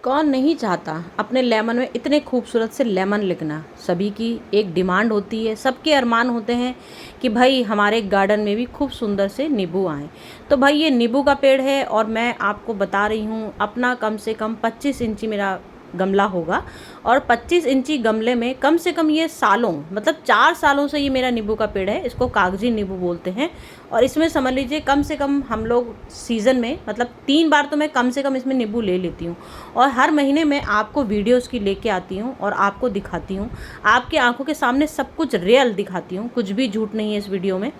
कौन नहीं चाहता अपने लेमन में इतने खूबसूरत से लेमन लिखना। सभी की एक डिमांड होती है, सबके अरमान होते हैं कि भाई हमारे गार्डन में भी खूब सुंदर से नींबू आएँ। तो भाई ये नींबू का पेड़ है और मैं आपको बता रही हूँ, अपना कम से कम 25 इंची मेरा गमला होगा और 25 इंची गमले में कम से कम ये सालों मतलब 4 सालों से ये मेरा नींबू का पेड़ है। इसको कागजी नींबू बोलते हैं। और इसमें समझ लीजिए कम से कम हम लोग सीज़न में मतलब 3 बार तो मैं कम से कम इसमें नींबू ले लेती हूँ। और हर महीने मैं आपको वीडियोस की लेके आती हूँ और आपको दिखाती हूँ, आपकी आंखों के सामने सब कुछ रियल दिखाती हूँ, कुछ भी झूठ नहीं है इस वीडियो में।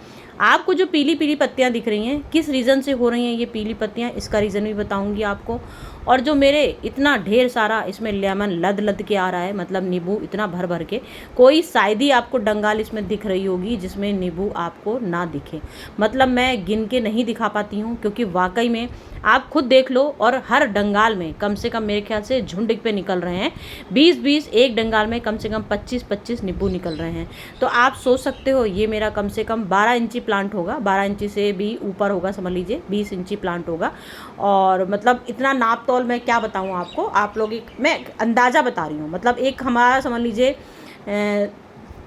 आपको जो पीली पीली पत्तियाँ दिख रही हैं, किस रीज़न से हो रही हैं ये पीली पत्तियाँ, इसका रीज़न भी बताऊँगी आपको। और जो मेरे इतना ढेर सारा इसमें लेमन लद लद के आ रहा है, मतलब नींबू इतना भर भर के, कोई शायद ही आपको डंगाल इसमें दिख रही होगी जिसमें नींबू आपको ना दिखे। मतलब मैं गिन के नहीं दिखा पाती हूँ क्योंकि वाकई में आप खुद देख लो। और हर डंगाल में कम से कम मेरे ख्याल से झुंड पे निकल रहे हैं 20-20, एक डंगाल में कम से कम 25-25 नींबू निकल रहे हैं। तो आप सोच सकते हो ये मेरा कम से कम 12 इंची प्लांट होगा, 12 इंची से भी ऊपर होगा, समझ लीजिए 20 इंची प्लांट होगा। और मतलब इतना नाप तोल मैं क्या बताऊँ आपको, आप लोग मैं अंदाज़ा बता रही हूँ। मतलब एक हमारा समझ लीजिए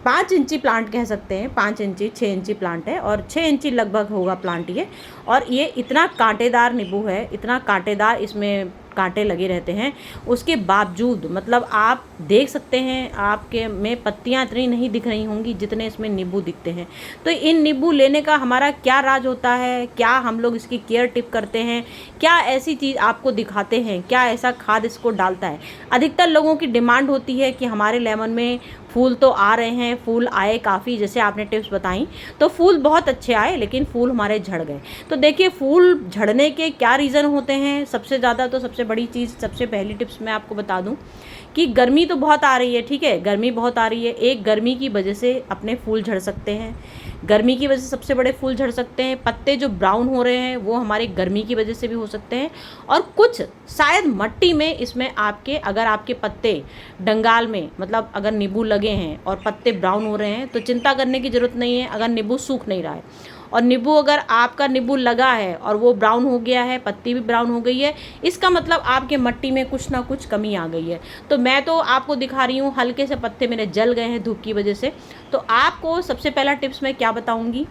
5 इंची प्लांट कह सकते हैं, 5 इंची 6 इंची प्लांट है और 6 इंची लगभग होगा प्लांट ये। और ये इतना कांटेदार नींबू है, इतना कांटेदार, इसमें कांटे लगे रहते हैं। उसके बावजूद मतलब आप देख सकते हैं आपके में पत्तियां इतनी नहीं दिख रही होंगी जितने इसमें नींबू दिखते हैं। तो इन नींबू लेने का हमारा क्या राज होता है, क्या हम लोग इसकी केयर टिप करते हैं, क्या ऐसी चीज़ आपको दिखाते हैं, क्या ऐसा खाद इसको डालता है। अधिकतर लोगों की डिमांड होती है कि हमारे लेमन में फूल तो आ रहे हैं, फूल आए काफ़ी, जैसे आपने टिप्स बताई तो फूल बहुत अच्छे आए लेकिन फूल हमारे झड़ गए। तो देखिए फूल झड़ने के क्या रीज़न होते हैं। सबसे ज़्यादा तो सबसे बड़ी चीज़, सबसे पहली टिप्स मैं आपको बता दूं कि गर्मी तो बहुत आ रही है, ठीक है, गर्मी बहुत आ रही है। एक गर्मी की वजह से अपने फूल झड़ सकते हैं, गर्मी की वजह से सबसे बड़े फूल झड़ सकते हैं। पत्ते जो ब्राउन हो रहे हैं वो हमारे गर्मी की वजह से भी हो सकते हैं। और कुछ शायद मट्टी में इसमें आपके, अगर आपके पत्ते डंगाल में मतलब अगर नींबू लगे हैं और पत्ते ब्राउन हो रहे हैं तो चिंता करने की ज़रूरत नहीं है। अगर नींबू सूख नहीं रहा है और नींबू, अगर आपका नींबू लगा है और वो ब्राउन हो गया है, पत्ती भी ब्राउन हो गई है, इसका मतलब आपके मिट्टी में कुछ ना कुछ कमी आ गई है। तो मैं तो आपको दिखा रही हूँ हल्के से पत्ते मेरे जल गए हैं धूप की वजह से। तो आपको सबसे पहला टिप्स मैं क्या बताऊँगी,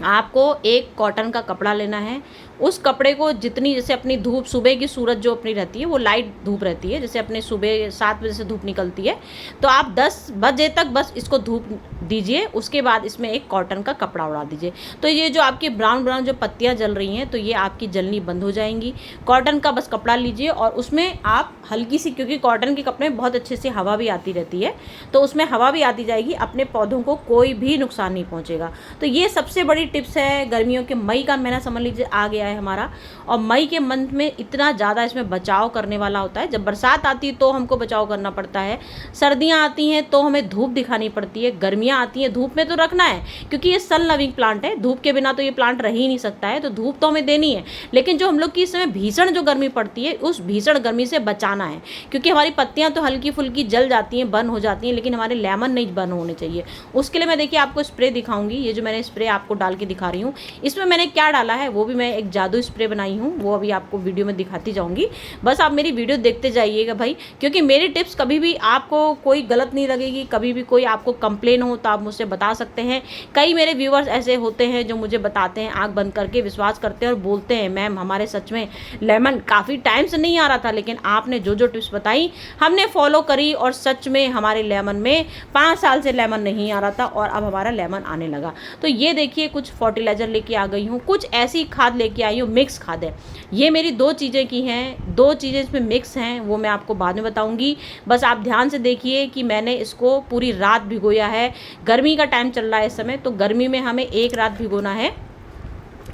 आपको एक कॉटन का कपड़ा लेना है। उस कपड़े को जितनी, जैसे अपनी धूप सुबह की सूरज जो अपनी रहती है वो लाइट धूप रहती है, जैसे अपने सुबह 7 बजे से धूप निकलती है तो आप 10 बजे तक बस इसको धूप दीजिए। उसके बाद इसमें एक कॉटन का कपड़ा उड़ा दीजिए। तो ये जो आपकी ब्राउन ब्राउन जो पत्तियां जल रही हैं तो ये आपकी जलनी बंद हो जाएंगी। कॉटन का बस कपड़ा लीजिए और उसमें आप हल्की सी, क्योंकि कॉटन के कपड़े में बहुत अच्छे से हवा भी आती रहती है तो उसमें हवा भी आती जाएगी, अपने पौधों को कोई भी नुकसान नहीं पहुँचेगा। तो ये सबसे बड़ी टिप्स है। गर्मियों के मई का महीना समझ लीजिए आ गया है हमारा, और मई के मंथ में इतना ज़्यादा इसमें बचाव करने वाला होता है। जब बरसात आती है तो हमको बचाव करना पड़ता है, सर्दियाँ आती हैं तो हमें धूप दिखानी पड़ती है, गर्मियाँ आती हैं धूप में तो रखना है क्योंकि ये सन लविंग प्लांट है, धूप के बिना तो ये प्लांट रह ही नहीं सकता है, तो धूप तो हमें देनी है। लेकिन जो हम लोग की इस समय भीषण जो गर्मी पड़ती है उस भीषण गर्मी से बचाना है, क्योंकि हमारी पत्तियाँ तो हल्की फुल्की जल जाती हैं, बर्न हो जाती हैं, लेकिन हमारे लेमन नहीं बर्न होने चाहिए। उसके लिए मैं देखिए आपको स्प्रे दिखाऊंगी। ये जो मैंने स्प्रे आपको डाल के दिखा रही हूँ, इसमें मैंने क्या डाला है वो भी मैं एक जादू स्प्रे बनाई हूँ, वो अभी आपको वीडियो में दिखाती जाऊंगी। बस आप मेरी वीडियो देखते जाइएगा भाई, क्योंकि मेरी टिप्स कभी भी आपको कोई गलत नहीं लगेगी। कभी भी कोई आपको कंप्लेन हो तो आप मुझसे बता सकते हैं। कई मेरे व्यूअर्स ऐसे होते हैं जो मुझे बताते हैं, आंख बंद करके विश्वास करते हैं और बोलते हैं मैम हमारे सच में लेमन काफ़ी टाइम से नहीं आ रहा था, लेकिन आपने जो जो टिप्स बताई हमने फॉलो करी और सच में हमारे लेमन में 5 साल से लेमन नहीं आ रहा था और अब हमारा लेमन आने लगा। तो ये देखिए कुछ फर्टिलाइजर लेके आ गई हूँ, कुछ ऐसी खाद लेके आई हूँ, मिक्स खाद है। ये मेरी 2 चीज़ें की हैं, 2 चीज़ें इसमें मिक्स हैं, वो मैं आपको बाद में बताऊंगी। बस आप ध्यान से देखिए कि मैंने इसको पूरी रात भिगोया है। गर्मी का टाइम चल रहा है इस समय, तो गर्मी में हमें एक रात भिगोना है,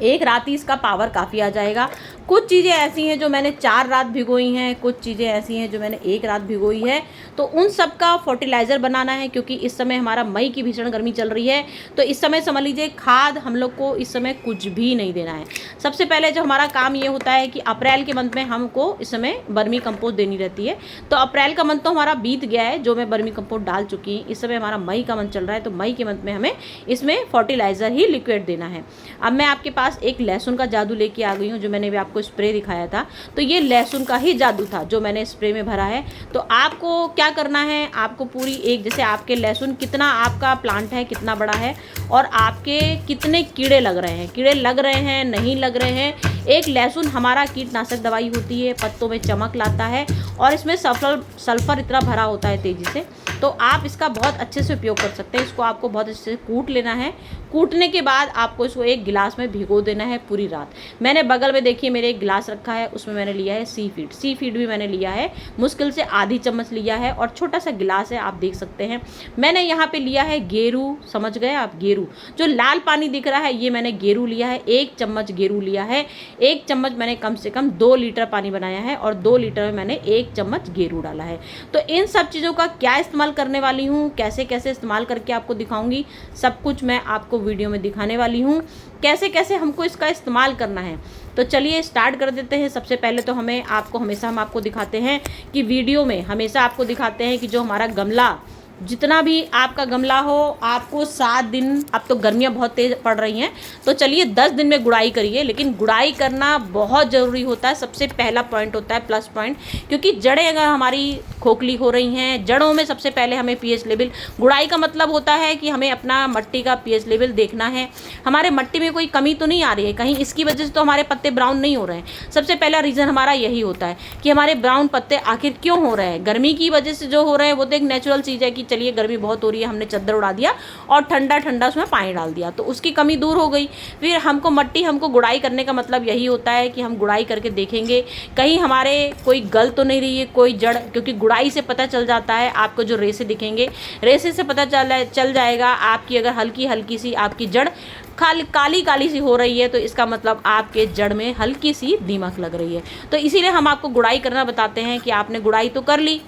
एक रात ही इसका पावर काफ़ी आ जाएगा। कुछ चीज़ें ऐसी हैं जो मैंने 4 रात भिगोई हैं, कुछ चीज़ें ऐसी हैं जो मैंने 1 रात भिगोई है। तो उन सब का फर्टिलाइज़र बनाना है, क्योंकि इस समय हमारा मई की भीषण गर्मी चल रही है। तो इस समय समझ लीजिए खाद हम लोग को इस समय कुछ भी नहीं देना है। सबसे पहले जो हमारा काम ये होता है कि अप्रैल के मंथ में हमको इस समय वर्मी कंपोस्ट देनी रहती है। तो अप्रैल का मंथ तो हमारा बीत गया है जो मैं वर्मी कंपोस्ट डाल चुकी हूँ। इस समय हमारा मई का मंथ चल रहा है, तो मई के मंथ में हमें इसमें फर्टिलाइज़र ही लिक्विड देना है। अब मैं आपके पास पास एक लहसुन का जादू लेके आ गई हूँ, जो मैंने भी आपको स्प्रे दिखाया था। तो ये लहसुन का ही जादू था जो मैंने स्प्रे में भरा है। तो आपको क्या करना है, आपको पूरी एक, जैसे आपके लहसुन कितना आपका प्लांट है, कितना बड़ा है, और आपके कितने कीड़े लग रहे हैं, कीड़े लग रहे हैं नहीं लग रहे हैं। एक लहसुन हमारा कीटनाशक दवाई होती है, पत्तों में चमक लाता है, और इसमें सल्फर इतना भरा होता है तेज़ी से। तो आप इसका बहुत अच्छे से उपयोग कर सकते हैं। इसको आपको बहुत अच्छे से कूट लेना है। कूटने के बाद आपको इसको एक गिलास में भिगो देना है पूरी रात। मैंने बगल में देखिए मेरे एक गिलास रखा है, उसमें मैंने लिया है सी फीड भी मैंने लिया है, मुश्किल से आधी चम्मच लिया है, और छोटा सा गिलास है, आप देख सकते हैं। मैंने यहाँ पे लिया है गेरू, समझ गए आप, गेरू जो लाल पानी दिख रहा है, ये मैंने गेरू लिया है, 1 चम्मच गेरू लिया है। 1 चम्मच मैंने कम से कम 2 लीटर पानी बनाया है, और 2 लीटर में मैंने 1 चम्मच गेरू डाला है। तो इन सब चीज़ों का क्या इस्तेमाल करने वाली हूँ, कैसे कैसे इस्तेमाल करके आपको दिखाऊंगी, सब कुछ मैं आपको वीडियो में दिखाने वाली हूँ, कैसे कैसे हमको इसका इस्तेमाल करना है। तो चलिए स्टार्ट कर देते हैं। सबसे पहले तो हमेशा हम आपको दिखाते हैं कि वीडियो में हमेशा आपको दिखाते हैं कि जो हमारा गमला, जितना भी आपका गमला हो, आपको 7 दिन, अब तो गर्मियाँ बहुत तेज़ पड़ रही हैं, तो चलिए 10 दिन में गुड़ाई करिए। लेकिन गुड़ाई करना बहुत ज़रूरी होता है, सबसे पहला पॉइंट होता है प्लस पॉइंट, क्योंकि जड़ें अगर हमारी खोखली हो रही हैं, जड़ों में सबसे पहले हमें पीएच लेवल, गुड़ाई का मतलब होता है कि हमें अपना मट्टी का पीएच लेवल देखना है, हमारे मट्टी में कोई कमी तो नहीं आ रही है कहीं, इसकी वजह से तो हमारे पत्ते ब्राउन नहीं हो रहे हैं। सबसे पहला रीज़न हमारा यही होता है कि हमारे ब्राउन पत्ते आखिर क्यों हो रहे हैं। गर्मी की वजह से जो हो रहे हैं वो तो एक नेचुरल चीज़ है कि चलिए गर्मी बहुत हो रही है, हमने चद्दर उड़ा दिया और ठंडा ठंडा उसमें पानी डाल दिया, तो उसकी कमी दूर हो गई। फिर हमको गुड़ाई करने का मतलब यही होता है कि हम गुड़ाई करके देखेंगे कहीं हमारे कोई गल तो नहीं रही है कोई जड़, क्योंकि गुड़ाई से पता चल जाता है, आपको जो रेसे दिखेंगे, रेसे से पता चल जाएगा आपकी अगर हल्की हल्की सी आपकी जड़ काली काली सी हो रही है, तो इसका मतलब आपके जड़ में हल्की सी दीमक लग रही है। तो इसीलिए हम आपको गुड़ाई करना बताते हैं कि आपने गुड़ाई तो कर ली।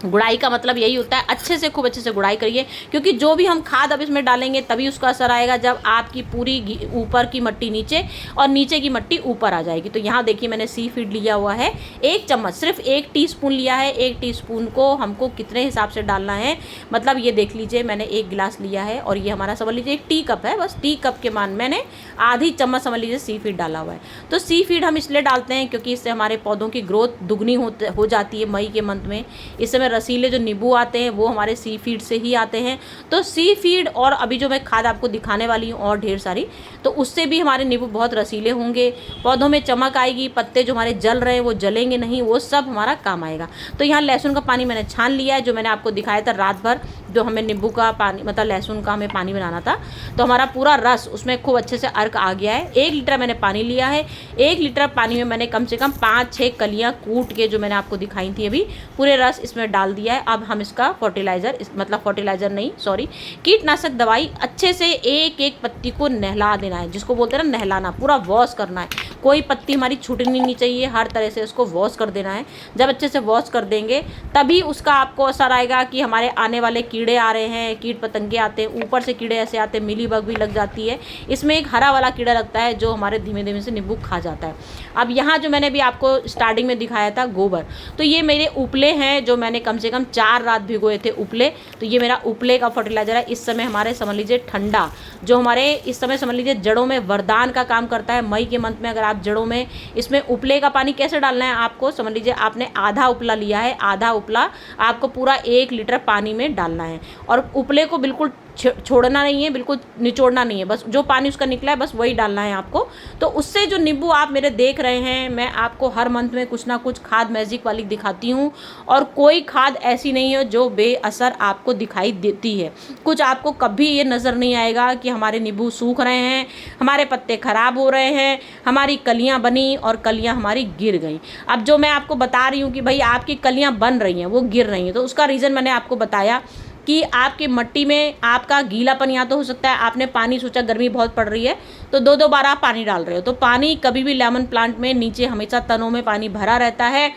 गुड़ाई का मतलब यही होता है अच्छे से, खूब अच्छे से गुड़ाई करिए, क्योंकि जो भी हम खाद अब इसमें डालेंगे तभी उसका असर आएगा जब आपकी पूरी ऊपर की मट्टी नीचे और नीचे की मट्टी ऊपर आ जाएगी। तो यहाँ देखिए मैंने सी फीड लिया हुआ है 1 चम्मच, सिर्फ 1 टीस्पून लिया है। 1 टीस्पून को हमको कितने हिसाब से डालना है, मतलब ये देख लीजिए मैंने 1 गिलास लिया है, और ये हमारा समझ लीजिए 1 टी कप है, बस टी कप के मान मैंने आधी चम्मच समझ लीजिए सी फीड डाला हुआ है। तो सी फीड हम इसलिए डालते हैं क्योंकि इससे हमारे पौधों की ग्रोथ दुगनी हो जाती है मई के मंथ में। इस समय रसीले जो नींबू आते हैं वो हमारे सी फीड से ही आते हैं। तो सी फीड और अभी जो मैं खाद आपको दिखाने वाली हूँ और ढेर सारी, तो उससे भी हमारे नींबू बहुत रसीले होंगे, पौधों में चमक आएगी, पत्ते जो हमारे जल रहे हैं वो जलेंगे नहीं, वो सब हमारा काम आएगा। तो यहाँ लहसुन का पानी मैंने छान लिया है, जो मैंने आपको दिखाया था रात भर, जो हमें नींबू का पानी मतलब लहसुन का हमें पानी बनाना था, तो हमारा पूरा रस उसमें खूब अच्छे से अर्क आ गया है। 1 लीटर मैंने पानी लिया है। 1 लीटर पानी में मैंने कम से कम 5-6 कलियाँ कूट के, जो मैंने आपको दिखाई थी अभी, पूरे रस इसमें डाल दिया है। अब हम इसका फर्टिलाइज़र नहीं, सॉरी, कीटनाशक दवाई अच्छे से एक एक पत्ती को नहला देना है, जिसको बोलते हैं ना नहलाना, पूरा वॉश करना है। कोई पत्ती हमारी छूटनी नहीं चाहिए, हर तरह से उसको वॉश कर देना है। जब अच्छे से वॉश कर देंगे तभी उसका आपको असर आएगा कि हमारे आने वाले कीड़े आ रहे हैं, कीट पतंगे आते हैं, ऊपर से कीड़े ऐसे आते हैं, मिलीबग भी लग जाती है। इसमें एक हरा वाला कीड़ा लगता है जो हमारे धीमे धीमे से नींबू खा जाता है। अब यहाँ जो मैंने भी आपको स्टार्टिंग में दिखाया था गोबर, तो ये मेरे उपले हैं जो मैंने कम से कम 4 रात भिगोए थे उपले। तो ये मेरा उपले का फर्टिलाइजर है। इस समय हमारे समझ लीजिए ठंडा, जो हमारे इस समय समझ लीजिए जड़ों में वरदान का काम करता है। मई के मंथ में अगर आप जड़ों में इसमें उपले का पानी कैसे डालना है, आपको समझ लीजिए आपने आधा उपला लिया है, आधा उपला आपको पूरा 1 लीटर पानी में डालना है, और उपले को बिल्कुल छोड़ना नहीं है, बिल्कुल निचोड़ना नहीं है, बस जो पानी उसका निकला है बस वही डालना है आपको। तो उससे जो नींबू आप मेरे देख रहे हैं, मैं आपको हर मंथ में कुछ ना कुछ खाद मैजिक वाली दिखाती हूँ, और कोई खाद ऐसी नहीं है जो बेअसर आपको दिखाई देती है। कुछ आपको कभी ये नज़र नहीं आएगा कि हमारे नींबू सूख रहे हैं, हमारे पत्ते खराब हो रहे हैं, हमारी कलियाँ बनी और कलियाँ हमारी गिर गई। अब जो मैं आपको बता रही हूँ कि भाई आपकी कलियाँ बन रही हैं वो गिर रही हैं, तो उसका रीज़न मैंने आपको बताया कि आपकी मट्टी में आपका गीलापन या तो हो सकता है, आपने पानी सोचा गर्मी बहुत पड़ रही है तो 2-2 बार आप पानी डाल रहे हो। तो पानी कभी भी लेमन प्लांट में नीचे हमेशा तनों में पानी भरा रहता है,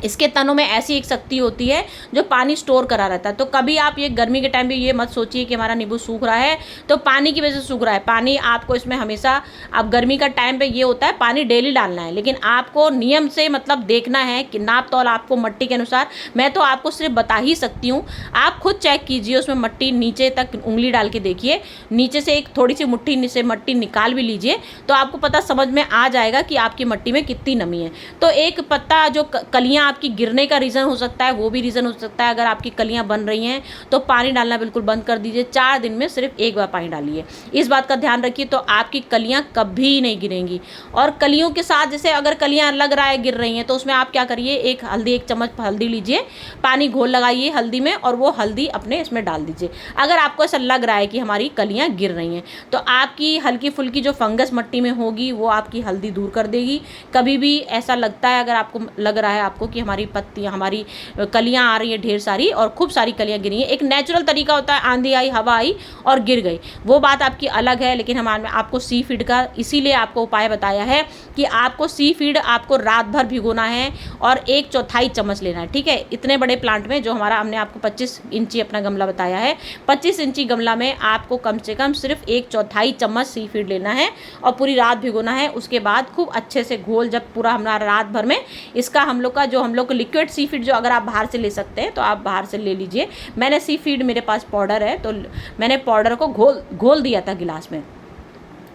इसके तनों में ऐसी एक शक्ति होती है जो पानी स्टोर करा रहता है। तो कभी आप ये गर्मी के टाइम पे ये मत सोचिए कि हमारा नींबू सूख रहा है तो पानी की वजह से सूख रहा है। पानी आपको इसमें हमेशा, अब गर्मी का टाइम पे ये होता है पानी डेली डालना है, लेकिन आपको नियम से मतलब देखना है कि नाप तौल आपको मट्टी के अनुसार। मैं तो आपको सिर्फ बता ही सकती हूँ, आप खुद चेक कीजिए उसमें मट्टी, नीचे तक उंगली डाल के देखिए, नीचे से एक थोड़ी सी मुट्ठी से मट्टी निकाल भी लीजिए तो आपको पता समझ में आ जाएगा कि आपकी मट्टी में कितनी नमी है। तो एक पत्ता जो कलियाँ आपकी गिरने का रीज़न हो सकता है, वो भी रीज़न हो सकता है। अगर आपकी कलियां बन रही हैं तो पानी डालना बिल्कुल बंद कर दीजिए। 4 दिन में सिर्फ एक बार पानी डालिए, इस बात का ध्यान रखिए, तो आपकी कलियां कभी नहीं गिरेंगी। और कलियों के साथ जैसे अगर कलियां लग रहा है गिर रही हैं तो उसमें आप क्या करिए, एक चम्मच हल्दी लीजिए, पानी घोल लगाइए हल्दी में और वो हल्दी अपने इसमें डाल दीजिए। अगर आपको ऐसा लग रहा है कि हमारी कलियां गिर रही हैं तो आपकी हल्की फुल्की जो फंगस मट्टी में होगी वो आपकी हल्दी दूर कर देगी। कभी भी ऐसा लगता है, अगर आपको लग रहा है आपको कि हमारी पत्तियां, हमारी कलियां आ रही है ढेर सारी और खूब सारी कलियां गिरी हैं, एक नेचुरल तरीका होता है, आंधी आई हवा आई और गिर गई, वो बात आपकी अलग है। लेकिन हमारे आपको सी फीड का इसीलिए आपको उपाय बताया है कि आपको सी फीड आपको रात भर भिगोना है और 1/4 चम्मच लेना है, ठीक है। इतने बड़े प्लांट में जो हमारा, हमने आपको 25 इंची अपना गमला बताया है, 25 इंची गमला में आपको कम से कम सिर्फ 1/4 चम्मच सी फीड लेना है और पूरी रात भिगोना है। उसके बाद खूब अच्छे से घोल, जब पूरा हमारा रात भर में इसका हम लोग का लिक्विड सी फीड जो अगर आप बाहर से ले सकते हैं तो आप बाहर से ले लीजिए। मैंने सी फीड, मेरे पास पाउडर है तो मैंने पाउडर को घोल दिया था गिलास में।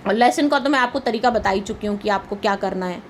और लहसुन का तो मैं आपको तरीका बता ही चुकी हूँ कि आपको क्या करना है।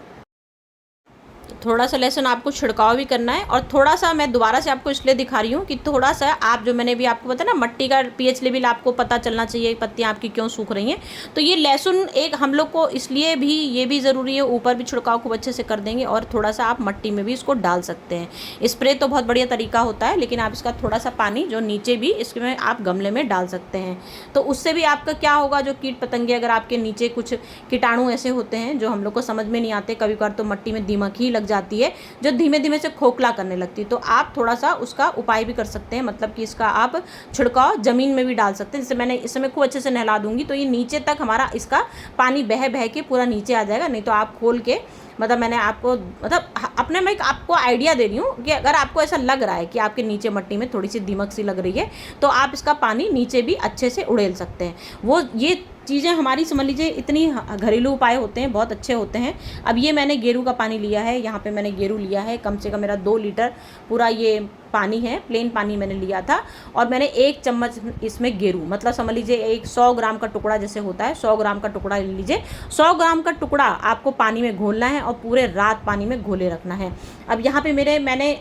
थोड़ा सा लहसुन आपको छिड़काव भी करना है और थोड़ा सा मैं दोबारा से आपको इसलिए दिखा रही हूँ कि थोड़ा सा आप, जो मैंने भी आपको बताया ना, मट्टी का पीएच लेवल आपको पता चलना चाहिए पत्तियाँ आपकी क्यों सूख रही हैं। तो ये लहसुन एक हम लोग को इसलिए भी, ये भी ज़रूरी है, ऊपर भी छिड़काव खूब अच्छे से कर देंगे और थोड़ा सा आप मट्टी में भी इसको डाल सकते हैं। स्प्रे तो बहुत बढ़िया तरीका होता है, लेकिन आप इसका थोड़ा सा पानी जो नीचे भी इसमें आप गमले में डाल सकते हैं। तो उससे भी आपका क्या होगा, जो कीट पतंगे, अगर आपके नीचे कुछ कीटाणु ऐसे होते हैं जो हम लोग को समझ में नहीं आते, कभी कभार तो मट्टी में दीमक ही लग जाती है जो धीमे धीमे से खोखला करने लगती है, तो आप थोड़ा सा उसका उपाय भी कर सकते हैं। मतलब कि इसका आप छिड़काव ज़मीन में भी डाल सकते हैं। जैसे मैंने इस समय खूब अच्छे से नहला दूंगी तो ये नीचे तक हमारा इसका पानी बह बह के पूरा नीचे आ जाएगा। नहीं तो आप खोल के, मतलब मैंने आपको, मतलब अपने में आपको आइडिया दे रही हूँ कि अगर आपको ऐसा लग रहा है कि आपके नीचे मट्टी में थोड़ी सी दीमक सी लग रही है तो आप इसका पानी नीचे भी अच्छे से उड़ेल सकते हैं। वो ये चीज़ें हमारी, समझ लीजिए, इतनी घरेलू उपाय होते हैं, बहुत अच्छे होते हैं। अब ये मैंने गेरू का पानी लिया है, यहाँ पे मैंने गेरू लिया है, कम से कम मेरा 2 लीटर पूरा ये पानी है, प्लेन पानी मैंने लिया था और मैंने 1 चम्मच इसमें गेरू, मतलब समझ लीजिए एक 100 ग्राम का टुकड़ा जैसे होता है, 100 ग्राम का टुकड़ा ले लीजिए। 100 ग्राम का टुकड़ा आपको पानी में घोलना है और पूरे रात पानी में घोले रखना है। अब यहाँ पे मैंने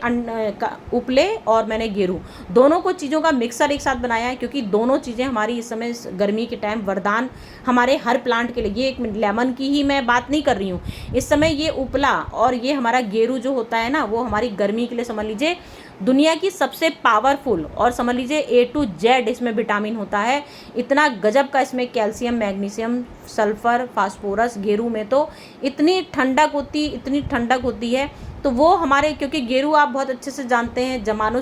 उपले और मैंने गेरू, दोनों को चीज़ों का मिक्सर एक साथ बनाया है, क्योंकि दोनों चीज़ें हमारी इस समय गर्मी के टाइम वरदान हमारे हर प्लांट के लिए। ये एक लेमन की ही मैं बात नहीं कर रही हूँ इस समय, ये उपला और ये हमारा गेरू जो होता है ना, वो हमारी गर्मी के लिए समझ लीजिए दुनिया की सबसे पावरफुल, और समझ लीजिए A to Z इसमें विटामिन होता है। इतना गजब का इसमें कैल्शियम, मैग्नीशियम, सल्फर, फास्फोरस, गेरू में तो इतनी ठंडक होती है। तो वो हमारे, क्योंकि गेरू आप बहुत अच्छे से जानते हैं, ज़मानों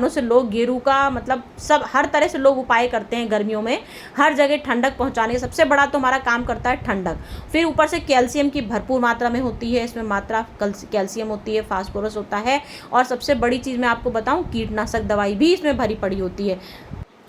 से लोग गेरू का मतलब सब हर तरह से लोग उपाय करते हैं गर्मियों में, हर जगह ठंडक पहुंचाने का। सबसे बड़ा तो हमारा काम करता है ठंडक, फिर ऊपर से कैल्शियम की भरपूर मात्रा में होती है, इसमें मात्रा कैल्शियम होती है, फास्फोरस होता है, और सबसे बड़ी चीज़ मैं आपको बताऊं, कीटनाशक दवाई भी इसमें भरी पड़ी होती है।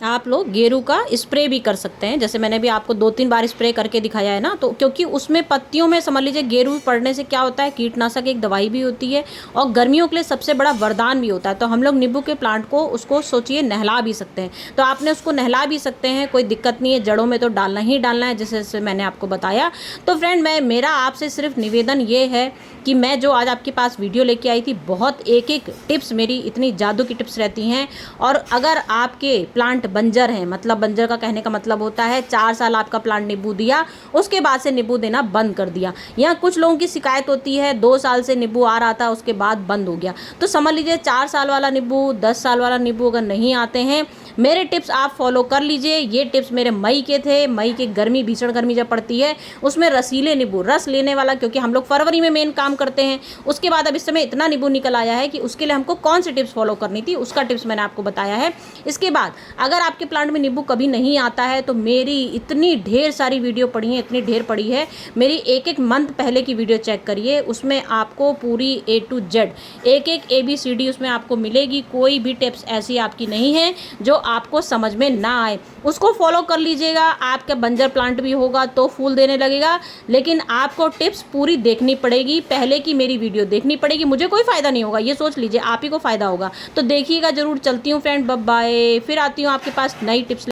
आप लोग गेरू का स्प्रे भी कर सकते हैं, जैसे मैंने भी आपको 2-3 बार स्प्रे करके दिखाया है ना, तो क्योंकि उसमें पत्तियों में समझ लीजिए गेरू पड़ने से क्या होता है, कीटनाशक एक दवाई भी होती है और गर्मियों के लिए सबसे बड़ा वरदान भी होता है। तो हम लोग नींबू के प्लांट को, उसको सोचिए नहला भी सकते हैं, तो आपने उसको नहला भी सकते हैं, कोई दिक्कत नहीं है। जड़ों में तो डालना ही डालना है, जैसे मैंने आपको बताया। तो फ्रेंड, मेरा आपसे सिर्फ निवेदन ये है कि मैं जो आज आपके पास वीडियो लेके आई थी, बहुत एक टिप्स मेरी इतनी जादू की टिप्स रहती हैं। और अगर आपके प्लांट बंजर हैं, मतलब बंजर का कहने का मतलब होता है 4 साल आपका प्लांट नींबू दिया, उसके बाद से नींबू देना बंद कर दिया, या कुछ लोगों की शिकायत होती है 2 साल से नींबू आ रहा था उसके बाद बंद हो गया, तो समझ लीजिए 4 साल वाला नींबू, 10 साल वाला नींबू अगर नहीं आते हैं, मेरे टिप्स आप फॉलो कर लीजिए। ये टिप्स मेरे मई के थे। मई की गर्मी, भीषण गर्मी जब पड़ती है, उसमें रसीले नींबू, रस लेने वाला, क्योंकि हम लोग फरवरी में मेन काम करते हैं। उसके बाद अब इस समय इतना नींबू निकल आया है कि उसके लिए हमको कौन सी टिप्स फॉलो करनी थी, उसका टिप्स मैंने आपको बताया है। इसके बाद अगर अगर आपके प्लांट में नींबू कभी नहीं आता है तो मेरी इतनी ढेर सारी वीडियो पड़ी है, इतनी ढेर पड़ी है, मेरी एक मंथ पहले की वीडियो चेक करिए, उसमें आपको पूरी A to Z एक ABCD उसमें आपको मिलेगी। कोई भी टिप्स ऐसी आपकी नहीं है जो आपको समझ में ना आए, उसको फॉलो कर लीजिएगा। आपका बंजर प्लांट भी होगा तो फूल देने लगेगा, लेकिन आपको टिप्स पूरी देखनी पड़ेगी, पहले की मेरी वीडियो देखनी पड़ेगी। मुझे कोई फ़ायदा नहीं होगा, ये सोच लीजिए, आप ही को फ़ायदा होगा। तो देखिएगा ज़रूर। चलती हूँ फ्रेंड, बाय बाय। फिर आती हूँ आपके पास नई टिप्स।